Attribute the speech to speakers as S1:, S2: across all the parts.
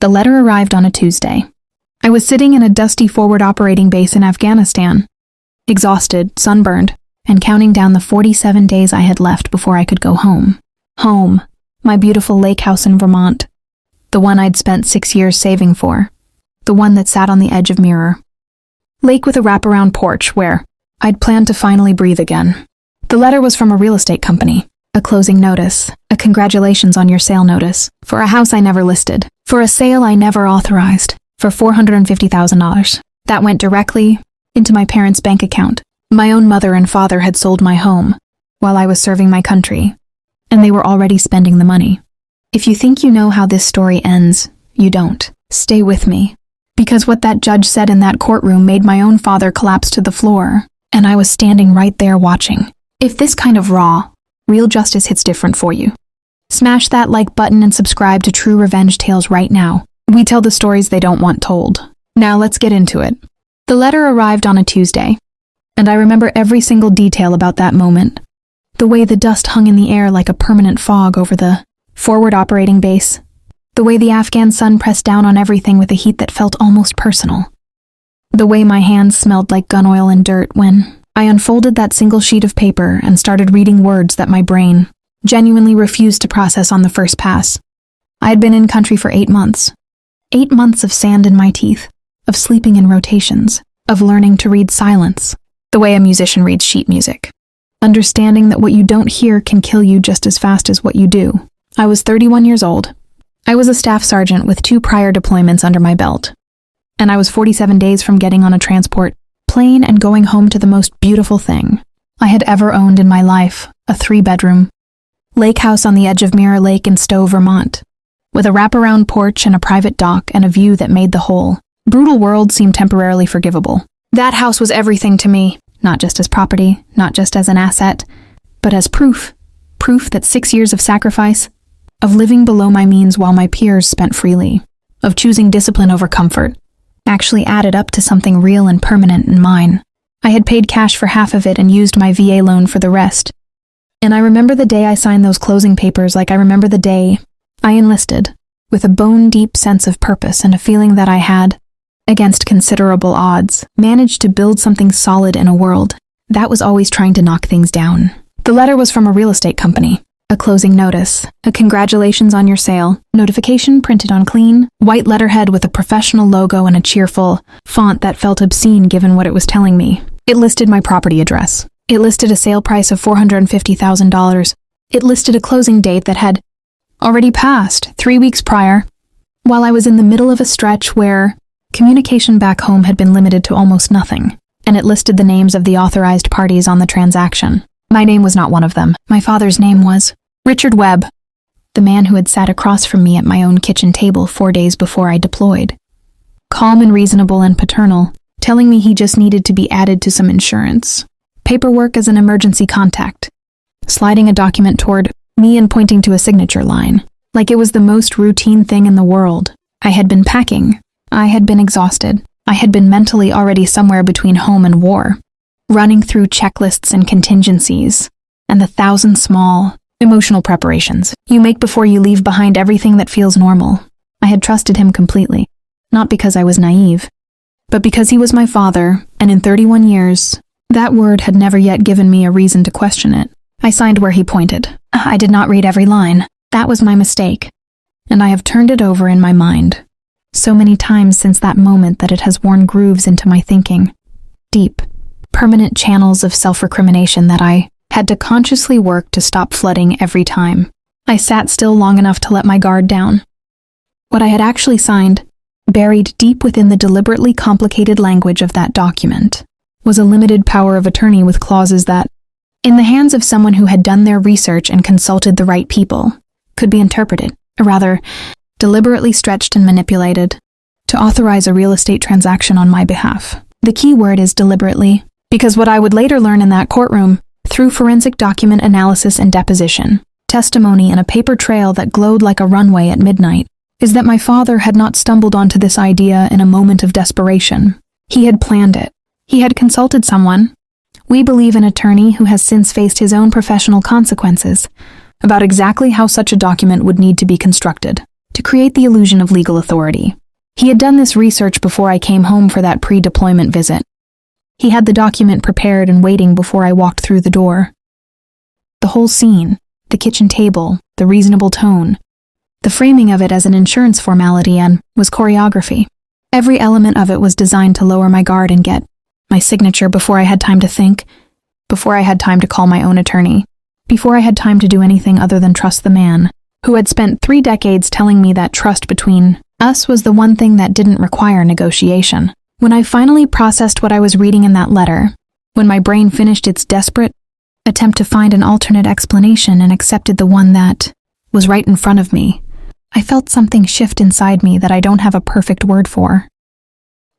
S1: The letter arrived on a Tuesday. I was sitting in a dusty forward operating base in Afghanistan, exhausted, sunburned, and counting down the 47 days I had left before I could go home. Home, my beautiful Lakehouse in Vermont, the one I'd spent 6 years saving for, the one that sat on the edge of Mirror. Lake with a wraparound porch where I'd planned to finally breathe again. The letter was from a real estate company, a closing notice, a congratulations on your sale notice, for a house I never listed, for a sale I never authorized, for $450,000. That went directly into my parents' bank account. My own mother and father had sold my home while I was serving my country, and they were already spending the money. If you think you know how this story ends, you don't. Stay with me, because what that judge said in that courtroom made my own father collapse to the floor, and I was standing right there watching. If this kind of raw, real justice hits different for you, smash that like button and subscribe to True Revenge Tales right now. We tell the stories they don't want told. Now let's get into it. The letter arrived on a Tuesday, and I remember every single detail about that moment. The way the dust hung in the air like a permanent fog over the forward operating base. The way the Afghan sun pressed down on everything with a heat that felt almost personal. The way my hands smelled like gun oil and dirt when I unfolded that single sheet of paper and started reading words that my brain genuinely refused to process on the first pass. I had been in country for 8 months. 8 months of sand in my teeth, of sleeping in rotations, of learning to read silence, the way a musician reads sheet music. Understanding that what you don't hear can kill you just as fast as what you do. I was 31 years old. I was a staff sergeant with 2 prior deployments under my belt. And I was 47 days from getting on a transport plane and going home to the most beautiful thing I had ever owned in my life, a 3-bedroom lake house on the edge of Mirror Lake in Stowe, Vermont, with a wraparound porch and a private dock and a view that made the whole brutal world seem temporarily forgivable. That house was everything to me, not just as property, not just as an asset, but as proof that 6 years of sacrifice, of living below my means while my peers spent freely, of choosing discipline over comfort, actually added up to something real and permanent in mine. I had paid cash for half of it and used my VA loan for the rest. And I remember the day I signed those closing papers like I remember the day I enlisted, with a bone-deep sense of purpose and a feeling that I had, against considerable odds, managed to build something solid in a world that was always trying to knock things down. The letter was from a real estate company. A closing notice, a congratulations on your sale, notification printed on clean, white letterhead with a professional logo and a cheerful font that felt obscene given what it was telling me. It listed my property address. It listed a sale price of $450,000. It listed a closing date that had already passed 3 weeks prior, while I was in the middle of a stretch where communication back home had been limited to almost nothing, and it listed the names of the authorized parties on the transaction. My name was not one of them. My father's name was Richard Webb, the man who had sat across from me at my own kitchen table 4 days before I deployed. Calm and reasonable and paternal, telling me he just needed to be added to some insurance. Paperwork as an emergency contact. Sliding a document toward me and pointing to a signature line, like it was the most routine thing in the world. I had been packing. I had been exhausted. I had been mentally already somewhere between home and war, running through checklists and contingencies, and the 1,000 small, emotional preparations you make before you leave behind everything that feels normal. I had trusted him completely, not because I was naive, but because he was my father, and in 31 years, that word had never yet given me a reason to question it. I signed where he pointed. I did not read every line. That was my mistake, and I have turned it over in my mind so many times since that moment that it has worn grooves into my thinking. Deep, permanent channels of self-recrimination that I had to consciously work to stop flooding every time I sat still long enough to let my guard down. What I had actually signed, buried deep within the deliberately complicated language of that document, was a limited power of attorney with clauses that, in the hands of someone who had done their research and consulted the right people, could be interpreted, or rather, deliberately stretched and manipulated, to authorize a real estate transaction on my behalf. The key word is deliberately, because what I would later learn in that courtroom, through forensic document analysis and deposition, testimony and a paper trail that glowed like a runway at midnight, is that my father had not stumbled onto this idea in a moment of desperation. He had planned it. He had consulted someone, we believe an attorney who has since faced his own professional consequences, about exactly how such a document would need to be constructed. to create the illusion of legal authority. He had done this research before I came home for that pre-deployment visit. He had the document prepared and waiting before I walked through the door. The whole scene, the kitchen table, the reasonable tone, the framing of it as an insurance formality was choreography. Every element of it was designed to lower my guard and get my signature before I had time to think, before I had time to call my own attorney, before I had time to do anything other than trust the man who had spent 3 decades telling me that trust between us was the one thing that didn't require negotiation. When I finally processed what I was reading in that letter, when my brain finished its desperate attempt to find an alternate explanation and accepted the one that was right in front of me, I felt something shift inside me that I don't have a perfect word for.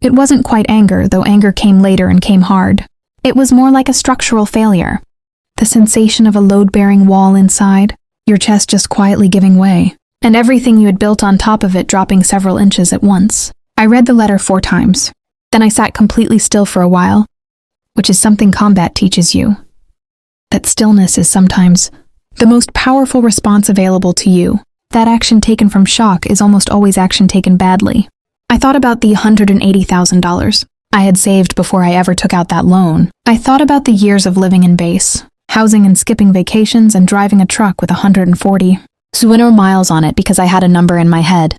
S1: It wasn't quite anger, though anger came later and came hard. It was more like a structural failure. The sensation of a load-bearing wall inside, your chest just quietly giving way, and everything you had built on top of it dropping several inches at once. I read the letter 4 times. Then I sat completely still for a while, which is something combat teaches you. That stillness is sometimes the most powerful response available to you. That action taken from shock is almost always action taken badly. I thought about the $180,000 I had saved before I ever took out that loan. I thought about the years of living in base, housing and skipping vacations and driving a truck with 140 miles on it because I had a number in my head,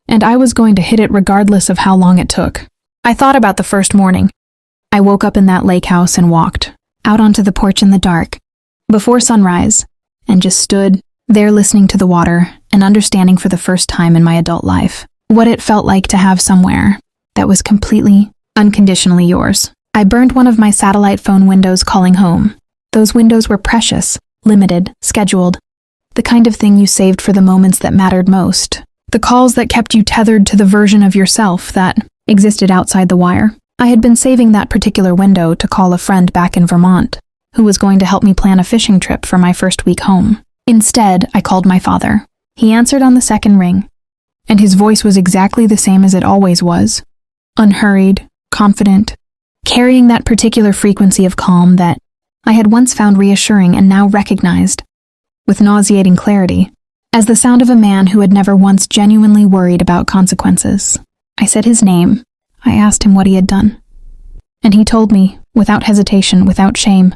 S1: and I was going to hit it regardless of how long it took. I thought about the first morning. I woke up in that lake house and walked out onto the porch in the dark, before sunrise, and just stood there listening to the water and understanding for the first time in my adult life what it felt like to have somewhere that was completely, unconditionally yours. I burned one of my satellite phone windows calling home. Those windows were precious, limited, scheduled, the kind of thing you saved for the moments that mattered most, the calls that kept you tethered to the version of yourself that existed outside the wire. I had been saving that particular window to call a friend back in Vermont, who was going to help me plan a fishing trip for my first week home. Instead, I called my father. He answered on the second ring, and his voice was exactly the same as it always was. Unhurried, confident, carrying that particular frequency of calm that I had once found reassuring and now recognized, with nauseating clarity, as the sound of a man who had never once genuinely worried about consequences. I said his name. I asked him what he had done. And he told me, without hesitation, without shame,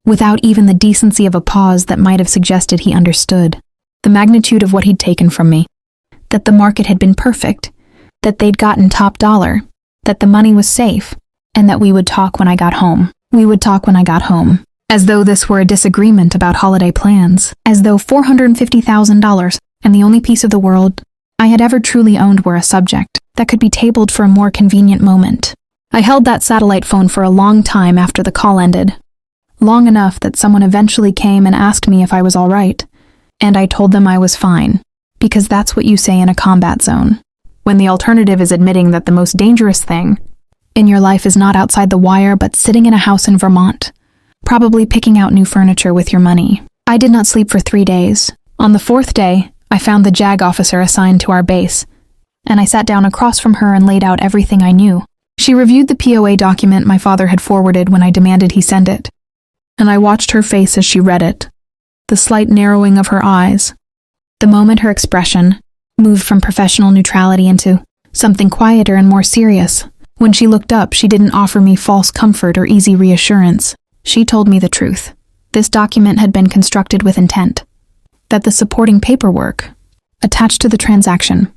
S1: without even the decency of a pause that might have suggested he understood, the magnitude of what he'd taken from me, that the market had been perfect, that they'd gotten top dollar, that the money was safe, and that we would talk when I got home. We would talk when I got home. As though this were a disagreement about holiday plans, as though $450,000 and the only piece of the world I had ever truly owned were a subject that could be tabled for a more convenient moment. I held that satellite phone for a long time after the call ended, long enough that someone eventually came and asked me if I was all right, and I told them I was fine, because that's what you say in a combat zone, when the alternative is admitting that the most dangerous thing in your life is not outside the wire but sitting in a house in Vermont, probably picking out new furniture with your money. I did not sleep for 3 days. On the 4th day, I found the JAG officer assigned to our base, and I sat down across from her and laid out everything I knew. She reviewed the POA document my father had forwarded when I demanded he send it, and I watched her face as she read it, the slight narrowing of her eyes, the moment her expression moved from professional neutrality into something quieter and more serious. When she looked up, she didn't offer me false comfort or easy reassurance. She told me the truth. This document had been constructed with intent, that the supporting paperwork attached to the transaction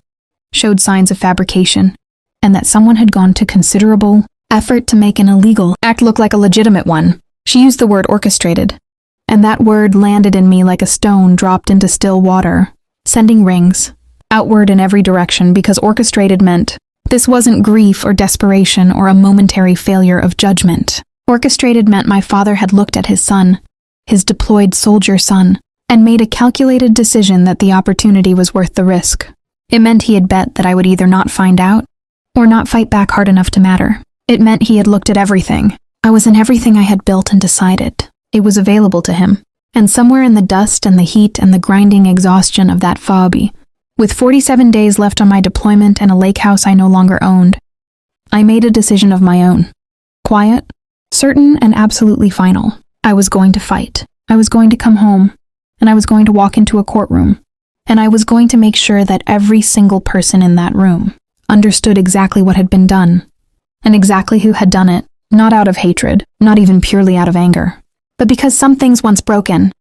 S1: showed signs of fabrication, and that someone had gone to considerable effort to make an illegal act look like a legitimate one. She used the word orchestrated, and that word landed in me like a stone dropped into still water, sending rings outward in every direction, because orchestrated meant this wasn't grief or desperation or a momentary failure of judgment. Orchestrated meant my father had looked at his son, his deployed soldier son, and made a calculated decision that the opportunity was worth the risk. It meant he had bet that I would either not find out or not fight back hard enough to matter. It meant he had looked at everything. I was in everything I had built and decided. It was available to him. And somewhere in the dust and the heat and the grinding exhaustion of that phobby, with 47 days left on my deployment and a lake house I no longer owned, I made a decision of my own. Quiet, certain, and absolutely final. I was going to fight. I was going to come home, and I was going to walk into a courtroom, and I was going to make sure that every single person in that room understood exactly what had been done, and exactly who had done it, not out of hatred, not even purely out of anger, but because some things once broken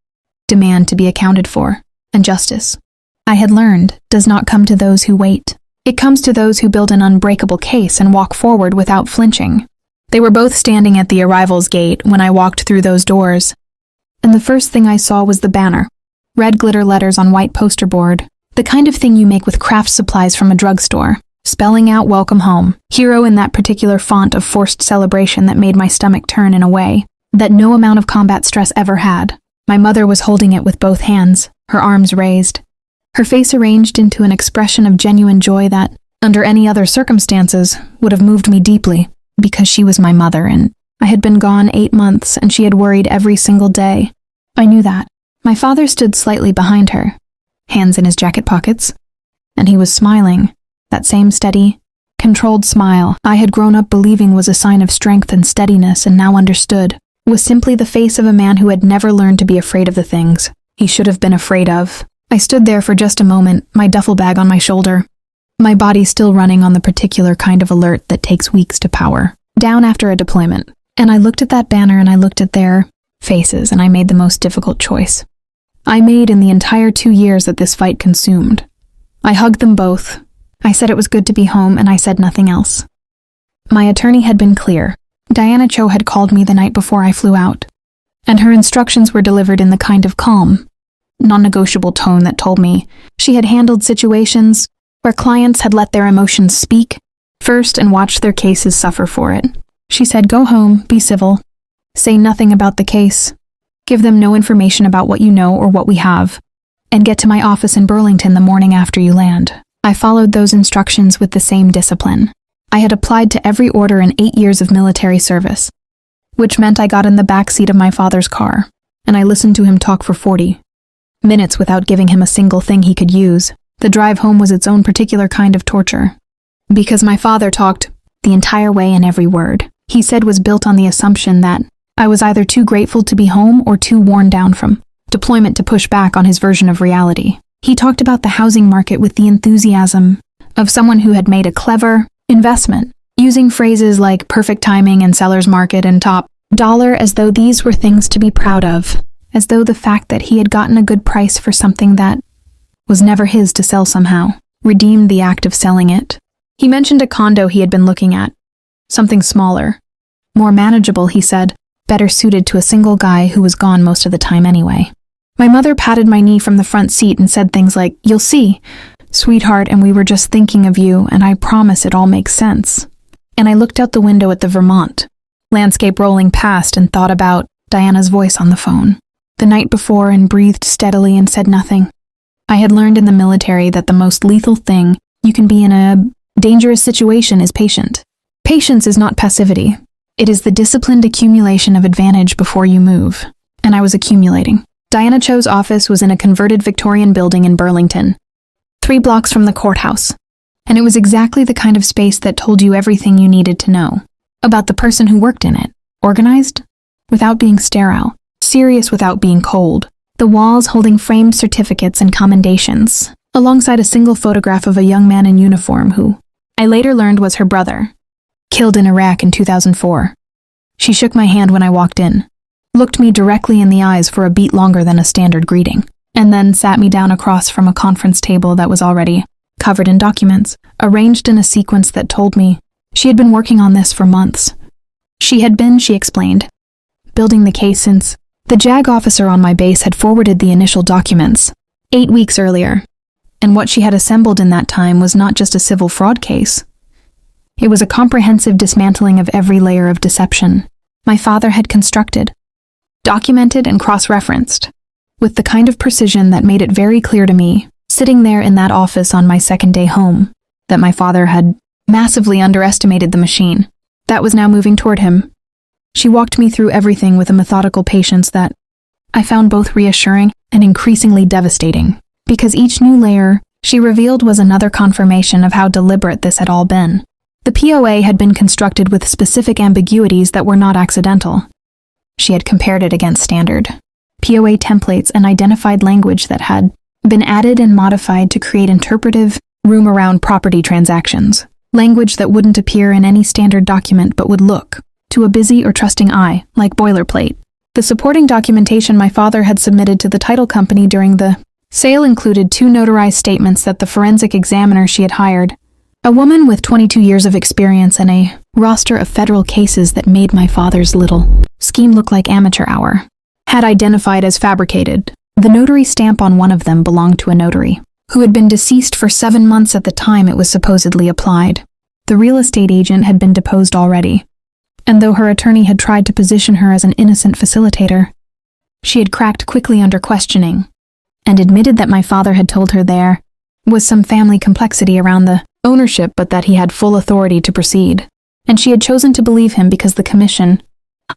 S1: demand to be accounted for, and justice, I had learned, does not come to those who wait. It comes to those who build an unbreakable case and walk forward without flinching. They were both standing at the arrivals gate when I walked through those doors, and the first thing I saw was the banner. Red glitter letters on white poster board, the kind of thing you make with craft supplies from a drugstore, spelling out welcome home, hero in that particular font of forced celebration that made my stomach turn in a way that no amount of combat stress ever had. My mother was holding it with both hands, her arms raised, her face arranged into an expression of genuine joy that, under any other circumstances, would have moved me deeply, because she was my mother and I had been gone 8 months and she had worried every single day. I knew that. My father stood slightly behind her, hands in his jacket pockets, and he was smiling, that same steady, controlled smile I had grown up believing was a sign of strength and steadiness and now understood was simply the face of a man who had never learned to be afraid of the things he should have been afraid of. I stood there for just a moment, my duffel bag on my shoulder, my body still running on the particular kind of alert that takes weeks to power, down after a deployment. And I looked at that banner and I looked at their faces and I made the most difficult choice I made in the entire 2 years that this fight consumed. I hugged them both. I said it was good to be home and I said nothing else. My attorney had been clear. Diana Cho had called me the night before I flew out, and her instructions were delivered in the kind of calm, non-negotiable tone that told me she had handled situations where clients had let their emotions speak first and watched their cases suffer for it. She said, go home, be civil, say nothing about the case, give them no information about what you know or what we have, and get to my office in Burlington the morning after you land. I followed those instructions with the same discipline. I had applied to every order in 8 years of military service, which meant I got in the back seat of my father's car, and I listened to him talk for 40 minutes without giving him a single thing he could use. The drive home was its own particular kind of torture, because my father talked the entire way and every word he said was built on the assumption that I was either too grateful to be home or too worn down from deployment to push back on his version of reality. He talked about the housing market with the enthusiasm of someone who had made a clever investment, using phrases like perfect timing and seller's market and top dollar as though these were things to be proud of, as though the fact that he had gotten a good price for something that was never his to sell somehow redeemed the act of selling it. He mentioned a condo he had been looking at, something smaller, more manageable, he said, better suited to a single guy who was gone most of the time anyway. My mother patted my knee from the front seat and said things like, you'll see, sweetheart, and we were just thinking of you, and I promise it all makes sense. And I looked out the window at the Vermont landscape rolling past and thought about Diana's voice on the phone the night before and breathed steadily and said nothing. I had learned in the military that the most lethal thing you can be in a dangerous situation is patient. Patience is not passivity. It is the disciplined accumulation of advantage before you move. And I was accumulating. Diana Cho's office was in a converted Victorian building in Burlington, 3 blocks from the courthouse. And it was exactly the kind of space that told you everything you needed to know about the person who worked in it. Organized, without being sterile. Serious without being cold. The walls holding framed certificates and commendations, alongside a single photograph of a young man in uniform who I later learned was her brother, killed in Iraq in 2004. She shook my hand when I walked in, looked me directly in the eyes for a beat longer than a standard greeting, and then sat me down across from a conference table that was already covered in documents, arranged in a sequence that told me she had been working on this for months. She had been, she explained, building the case since the JAG officer on my base had forwarded the initial documents 8 weeks earlier, and what she had assembled in that time was not just a civil fraud case. It was a comprehensive dismantling of every layer of deception my father had constructed, documented and cross-referenced, with the kind of precision that made it very clear to me, sitting there in that office on my second day home, that my father had massively underestimated the machine that was now moving toward him. She walked me through everything with a methodical patience that I found both reassuring and increasingly devastating, because each new layer she revealed was another confirmation of how deliberate this had all been. The POA had been constructed with specific ambiguities that were not accidental. She had compared it against standard POA templates and identified language that had been added and modified to create interpretive, room-around property transactions, language that wouldn't appear in any standard document but would look, to a busy or trusting eye, like boilerplate. The supporting documentation my father had submitted to the title company during the sale included 2 notarized statements that the forensic examiner she had hired, a woman with 22 years of experience and a roster of federal cases that made my father's little scheme look like amateur hour, had identified as fabricated. The notary stamp on one of them belonged to a notary who had been deceased for 7 months at the time it was supposedly applied. The real estate agent had been deposed already, and though her attorney had tried to position her as an innocent facilitator, she had cracked quickly under questioning and admitted that my father had told her there was some family complexity around the ownership but that he had full authority to proceed, and she had chosen to believe him because the commission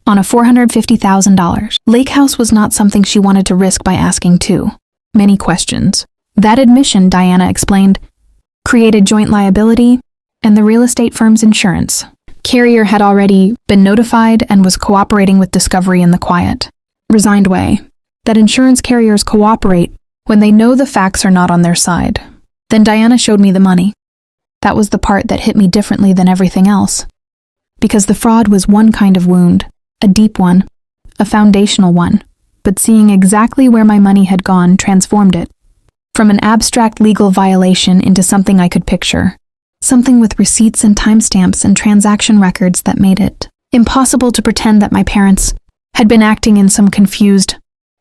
S1: on a $450,000 Lakehouse was not something she wanted to risk by asking too many questions. That admission, Diana explained, created joint liability and the real estate firm's insurance carrier had already been notified and was cooperating with discovery in the quiet, resigned way that insurance carriers cooperate when they know the facts are not on their side. Then Diana showed me the money. That was the part that hit me differently than everything else, because the fraud was one kind of wound, a deep one, a foundational one, but seeing exactly where my money had gone transformed it from an abstract legal violation into something I could picture, something with receipts and timestamps and transaction records that made it impossible to pretend that my parents had been acting in some confused,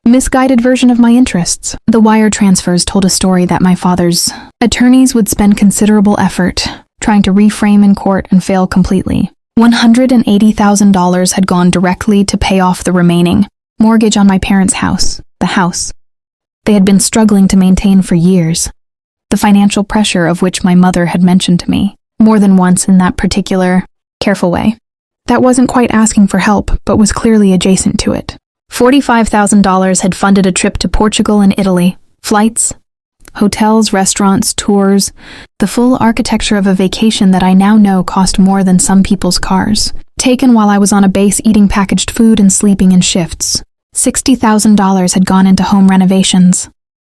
S1: misguided version of my interests. The wire transfers told a story that my father's attorneys would spend considerable effort trying to reframe in court and fail completely. $180,000 had gone directly to pay off the remaining mortgage on my parents' house, the house they had been struggling to maintain for years, the financial pressure of which my mother had mentioned to me more than once in that particular, careful way. That wasn't quite asking for help, but was clearly adjacent to it. $45,000 had funded a trip to Portugal and Italy, flights, hotels, restaurants, tours, the full architecture of a vacation that I now know cost more than some people's cars, taken while I was on a base eating packaged food and sleeping in shifts. $60,000 had gone into home renovations,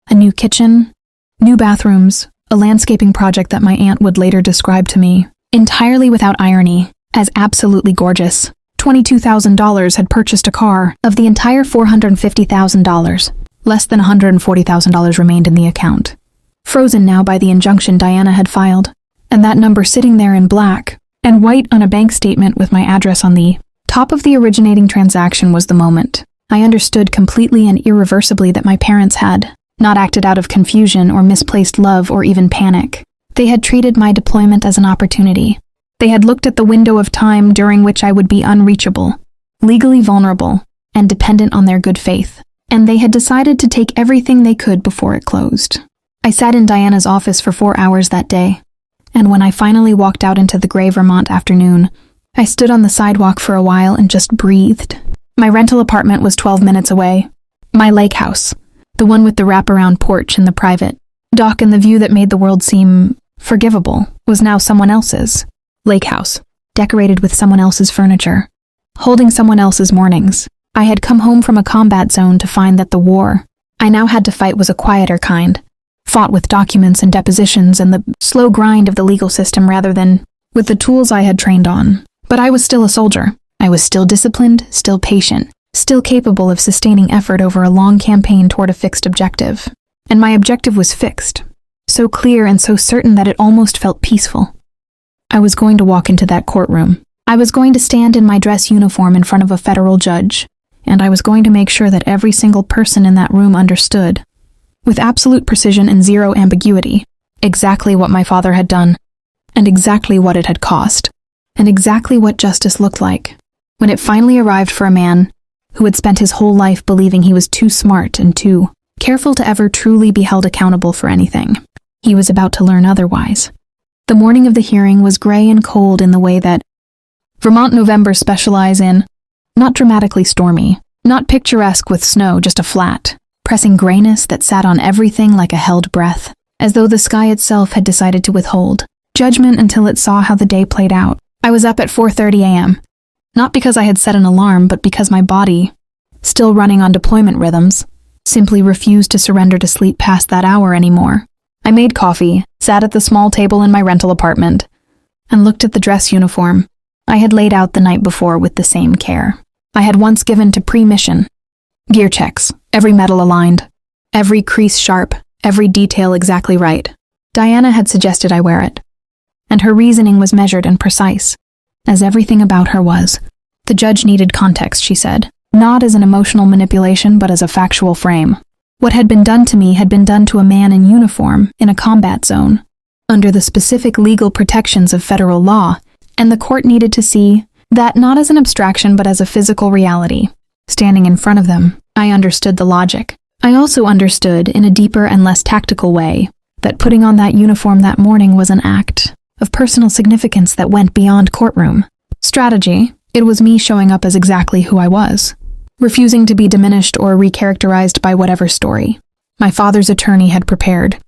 S1: a new kitchen, new bathrooms, a landscaping project that my aunt would later describe to me, entirely without irony, as absolutely gorgeous. $22,000 had purchased a car. Of the entire $450,000, less than $140,000 remained in the account, frozen now by the injunction Diana had filed, and that number sitting there in black and white on a bank statement with my address on the top of the originating transaction was the moment I understood completely and irreversibly that my parents had not acted out of confusion or misplaced love or even panic. They had treated my deployment as an opportunity. They had looked at the window of time during which I would be unreachable, legally vulnerable, and dependent on their good faith, and they had decided to take everything they could before it closed. I sat in Diana's office for 4 hours that day, and when I finally walked out into the gray Vermont afternoon, I stood on the sidewalk for a while and just breathed. My rental apartment was 12 minutes away. My Lakehouse, the one with the wraparound porch and the private dock and the view that made the world seem forgivable, was now someone else's. Lakehouse, decorated with someone else's furniture, holding someone else's mornings. I had come home from a combat zone to find that the war I now had to fight was a quieter kind, fought with documents and depositions and the slow grind of the legal system rather than with the tools I had trained on. But I was still a soldier. I was still disciplined, still patient, still capable of sustaining effort over a long campaign toward a fixed objective. And my objective was fixed, so clear and so certain that it almost felt peaceful. I was going to walk into that courtroom. I was going to stand in my dress uniform in front of a federal judge, and I was going to make sure that every single person in that room understood, with absolute precision and zero ambiguity, exactly what my father had done, and exactly what it had cost, and exactly what justice looked like. When it finally arrived for a man who had spent his whole life believing he was too smart and too careful to ever truly be held accountable for anything, he was about to learn otherwise. The morning of the hearing was gray and cold in the way that Vermont Novembers specialize in, not dramatically stormy, not picturesque with snow, just a flat, pressing grayness that sat on everything like a held breath, as though the sky itself had decided to withhold judgment until it saw how the day played out. I was up at 4:30 a.m., not because I had set an alarm, but because my body, still running on deployment rhythms, simply refused to surrender to sleep past that hour anymore. I made coffee, sat at the small table in my rental apartment, and looked at the dress uniform I had laid out the night before with the same care I had once given to pre-mission. Gear checks, every metal aligned, every crease sharp, every detail exactly right. Diana had suggested I wear it, and her reasoning was measured and precise, as everything about her was. The judge needed context, she said, not as an emotional manipulation but as a factual frame. What had been done to me had been done to a man in uniform in a combat zone, under the specific legal protections of federal law, and the court needed to see that not as an abstraction but as a physical reality. Standing in front of them, I understood the logic. I also understood, in a deeper and less tactical way, that putting on that uniform that morning was an act of personal significance that went beyond courtroom strategy. It was me showing up as exactly who I was, refusing to be diminished or recharacterized by whatever story my father's attorney had prepared,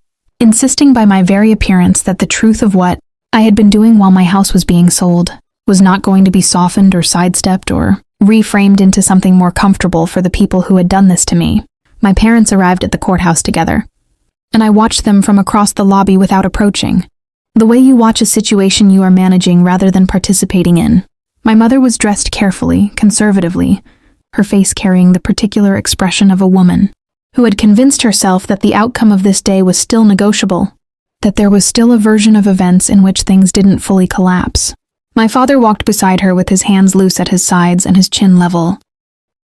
S1: insisting by my very appearance that the truth of what I had been doing while my house was being sold was not going to be softened or sidestepped or reframed into something more comfortable for the people who had done this to me. My parents arrived at the courthouse together, and I watched them from across the lobby without approaching, the way you watch a situation you are managing rather than participating in. My mother was dressed carefully, conservatively, her face carrying the particular expression of a woman who had convinced herself that the outcome of this day was still negotiable, that there was still a version of events in which things didn't fully collapse. My father walked beside her with his hands loose at his sides and his chin level,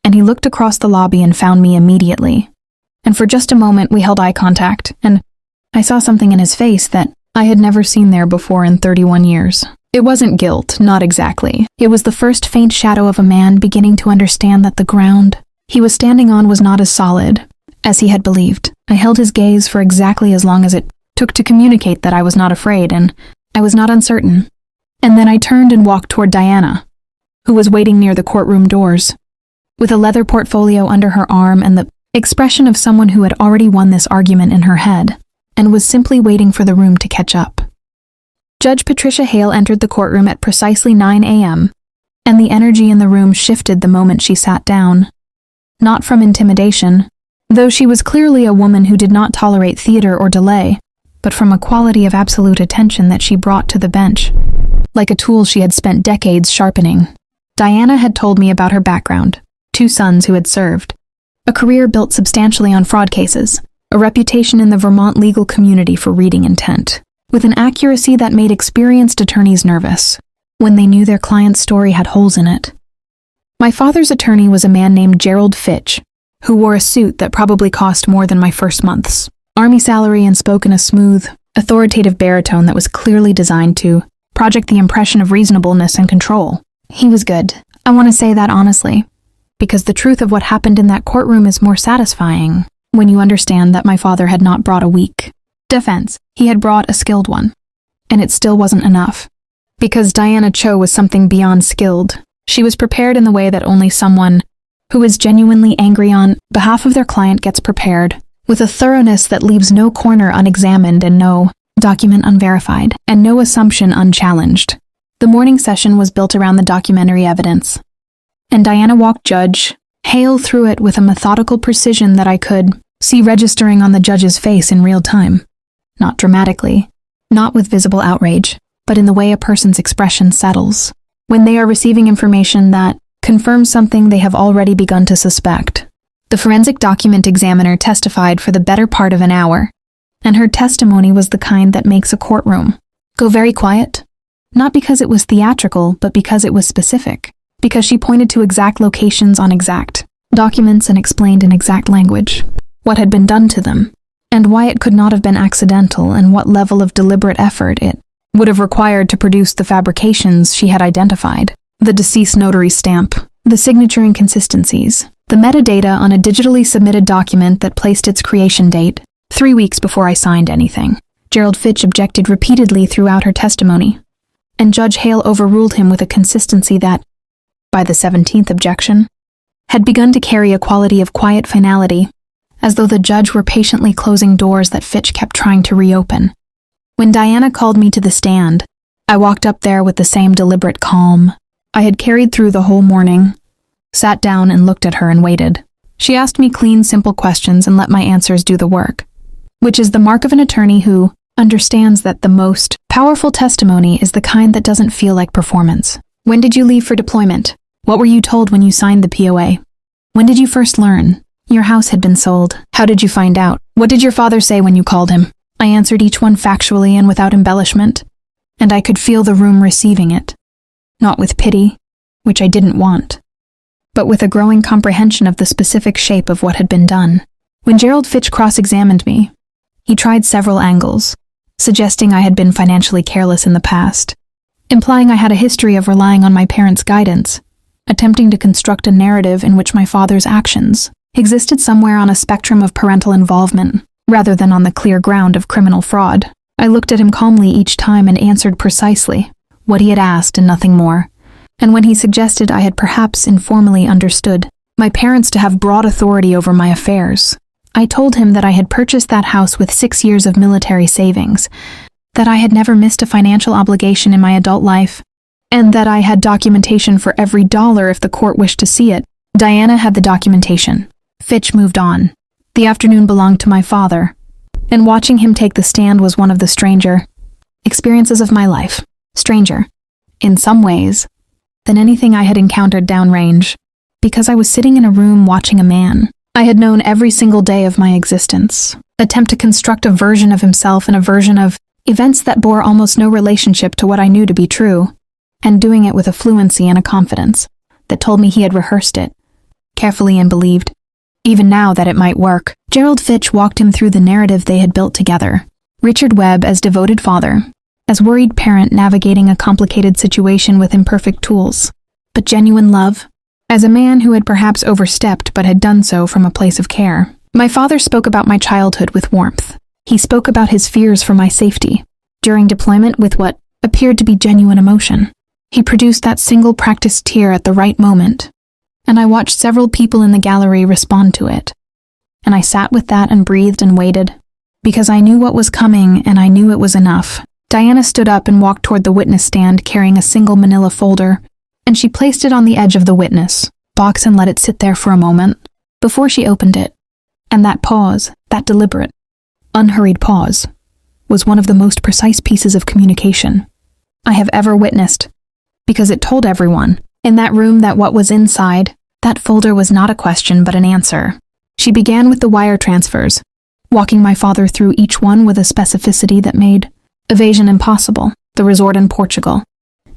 S1: and he looked across the lobby and found me immediately. And for just a moment we held eye contact, and I saw something in his face that I had never seen there before in 31 years. It wasn't guilt, not exactly. It was the first faint shadow of a man beginning to understand that the ground he was standing on was not as solid as he had believed. I held his gaze for exactly as long as it took to communicate that I was not afraid and I was not uncertain. And then I turned and walked toward Diana, who was waiting near the courtroom doors, with a leather portfolio under her arm and the expression of someone who had already won this argument in her head and was simply waiting for the room to catch up. Judge Patricia Hale entered the courtroom at precisely 9 a.m., and the energy in the room shifted the moment she sat down. Not from intimidation, though she was clearly a woman who did not tolerate theater or delay, but from a quality of absolute attention that she brought to the bench, like a tool she had spent decades sharpening. Diana had told me about her background, 2 sons who had served, a career built substantially on fraud cases, a reputation in the Vermont legal community for reading intent, with an accuracy that made experienced attorneys nervous when they knew their client's story had holes in it. My father's attorney was a man named Gerald Fitch, who wore a suit that probably cost more than my first month's Army salary and spoke in a smooth, authoritative baritone that was clearly designed to project the impression of reasonableness and control. He was good. I want to say that honestly, because the truth of what happened in that courtroom is more satisfying when you understand that my father had not brought a weak defense. He had brought a skilled one. And it still wasn't enough. Because Diana Cho was something beyond skilled. She was prepared in the way that only someone who is genuinely angry on behalf of their client gets prepared, with a thoroughness that leaves no corner unexamined and no document unverified, and no assumption unchallenged. The morning session was built around the documentary evidence, and Diana walked Judge Hale through it with a methodical precision that I could see registering on the judge's face in real time. Not dramatically, not with visible outrage, but in the way a person's expression settles when they are receiving information that confirms something they have already begun to suspect. The forensic document examiner testified for the better part of an hour, and her testimony was the kind that makes a courtroom go very quiet, not because it was theatrical, but because it was specific, because she pointed to exact locations on exact documents and explained in exact language what had been done to them, and why it could not have been accidental, and what level of deliberate effort it would have required to produce the fabrications she had identified, the deceased notary's stamp, the signature inconsistencies, the metadata on a digitally submitted document that placed its creation date 3 weeks before I signed anything. Gerald Fitch objected repeatedly throughout her testimony, and Judge Hale overruled him with a consistency that, by the 17th objection, had begun to carry a quality of quiet finality, as though the judge were patiently closing doors that Fitch kept trying to reopen. When Diana called me to the stand, I walked up there with the same deliberate calm I had carried through the whole morning, sat down and looked at her and waited. She asked me clean, simple questions and let my answers do the work, which is the mark of an attorney who understands that the most powerful testimony is the kind that doesn't feel like performance. When did you leave for deployment? What were you told when you signed the POA? When did you first learn? Your house had been sold. How did you find out? What did your father say when you called him? I answered each one factually and without embellishment, and I could feel the room receiving it. Not with pity, which I didn't want, but with a growing comprehension of the specific shape of what had been done. When Gerald Fitch cross-examined me, he tried several angles, suggesting I had been financially careless in the past, implying I had a history of relying on my parents' guidance, attempting to construct a narrative in which my father's actions existed somewhere on a spectrum of parental involvement, rather than on the clear ground of criminal fraud. I looked at him calmly each time and answered precisely what he had asked and nothing more. And when he suggested I had perhaps informally understood my parents to have broad authority over my affairs, I told him that I had purchased that house with 6 years of military savings, that I had never missed a financial obligation in my adult life, and that I had documentation for every dollar if the court wished to see it. Diana had the documentation. Fitch moved on. The afternoon belonged to my father, and watching him take the stand was one of the stranger experiences of my life. Stranger, in some ways, than anything I had encountered downrange, because I was sitting in a room watching a man I had known every single day of my existence attempt to construct a version of himself and a version of events that bore almost no relationship to what I knew to be true, and doing it with a fluency and a confidence that told me he had rehearsed it, carefully and believed, even now, that it might work. Gerald Fitch walked him through the narrative they had built together. Richard Webb as devoted father, as worried parent navigating a complicated situation with imperfect tools, but genuine love, as a man who had perhaps overstepped but had done so from a place of care. My father spoke about my childhood with warmth. He spoke about his fears for my safety during deployment with what appeared to be genuine emotion. He produced that single practiced tear at the right moment, and I watched several people in the gallery respond to it. And I sat with that and breathed and waited, because I knew what was coming and I knew it was enough. Diana stood up and walked toward the witness stand carrying a single manila folder, and she placed it on the edge of the witness box and let it sit there for a moment before she opened it. And that pause, that deliberate, unhurried pause, was one of the most precise pieces of communication I have ever witnessed, because it told everyone in that room that what was inside that folder was not a question but an answer. She began with the wire transfers, walking my father through each one with a specificity that made evasion impossible. The resort in Portugal,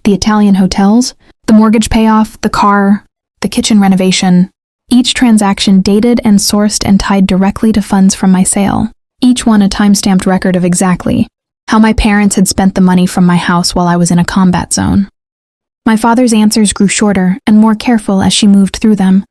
S1: the Italian hotels, the mortgage payoff, the car, the kitchen renovation, each transaction dated and sourced and tied directly to funds from my sale, each one a time-stamped record of exactly how my parents had spent the money from my house while I was in a combat zone. My father's answers grew shorter and more careful as she moved through them,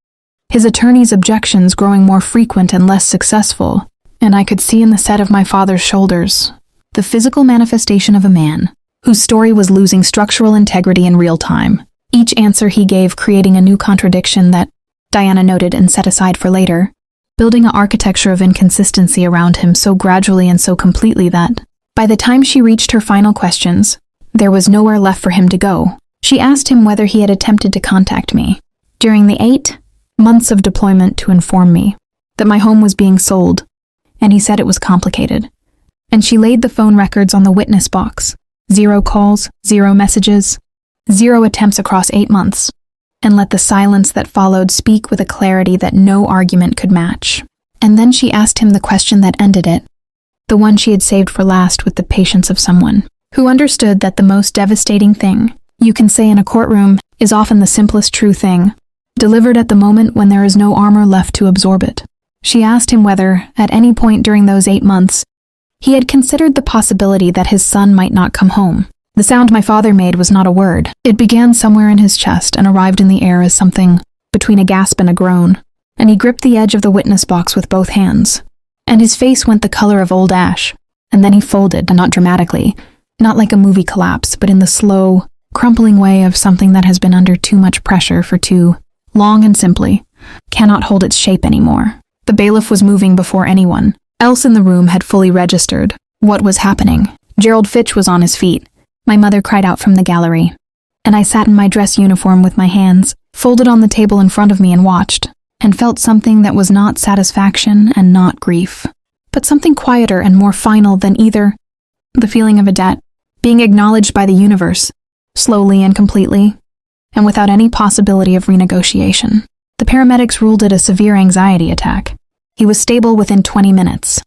S1: his attorney's objections growing more frequent and less successful, and I could see in the set of my father's shoulders the physical manifestation of a man whose story was losing structural integrity in real time, each answer he gave creating a new contradiction that Diana noted and set aside for later, building an architecture of inconsistency around him so gradually and so completely that, by the time she reached her final questions, there was nowhere left for him to go. She asked him whether he had attempted to contact me during the 8 months of deployment to inform me that my home was being sold, and he said it was complicated. And she laid the phone records on the witness box. 0 calls, 0 messages, 0 attempts across 8 months, and let the silence that followed speak with a clarity that no argument could match. And then she asked him the question that ended it, the one she had saved for last with the patience of someone who understood that the most devastating thing you can say in a courtroom is often the simplest true thing, delivered at the moment when there is no armor left to absorb it. She asked him whether, at any point during those 8 months, he had considered the possibility that his son might not come home. The sound my father made was not a word. It began somewhere in his chest and arrived in the air as something between a gasp and a groan, and he gripped the edge of the witness box with both hands, and his face went the color of old ash, and then he folded, not dramatically, not like a movie collapse, but in the slow, crumpling way of something that has been under too much pressure for too long and simply cannot hold its shape anymore. The bailiff was moving before anyone else in the room had fully registered what was happening. Gerald Fitch was on his feet. My mother cried out from the gallery, and I sat in my dress uniform with my hands folded on the table in front of me and watched. and felt something that was not satisfaction and not grief, but something quieter and more final than either. The feeling of a debt, being acknowledged by the universe, slowly and completely, and without any possibility of renegotiation. The paramedics ruled it a severe anxiety attack. He was stable within 20 minutes.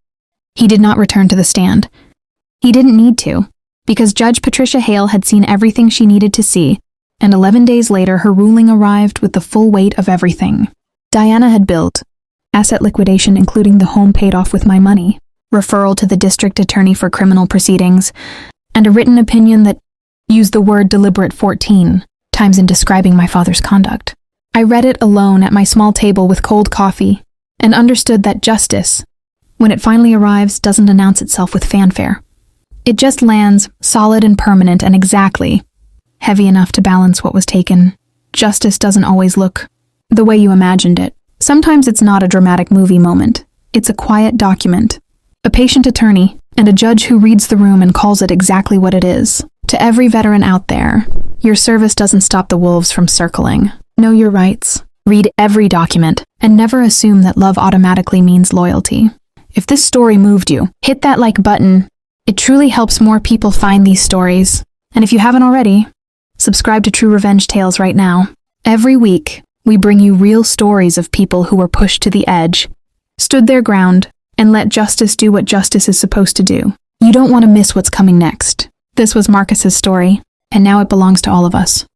S1: He did not return to the stand. He didn't need to, because Judge Patricia Hale had seen everything she needed to see, and 11 days later her ruling arrived with the full weight of everything. Diana had billed, asset liquidation including the home paid off with my money, referral to the district attorney for criminal proceedings, and a written opinion that used the word deliberate 14 times in describing my father's conduct. I read it alone at my small table with cold coffee, and understood that justice, when it finally arrives, doesn't announce itself with fanfare. It just lands, solid and permanent and exactly, heavy enough to balance what was taken. Justice doesn't always look the way you imagined it. Sometimes it's not a dramatic movie moment. It's a quiet document. A patient attorney, and a judge who reads the room and calls it exactly what it is. To every veteran out there, your service doesn't stop the wolves from circling. Know your rights. Read every document, and never assume that love automatically means loyalty. If this story moved you, hit that like button. It truly helps more people find these stories. And if you haven't already, subscribe to True Revenge Tales right now. Every week, we bring you real stories of people who were pushed to the edge, stood their ground, and let justice do what justice is supposed to do. You don't want to miss what's coming next. This was Marcus's story, and now it belongs to all of us.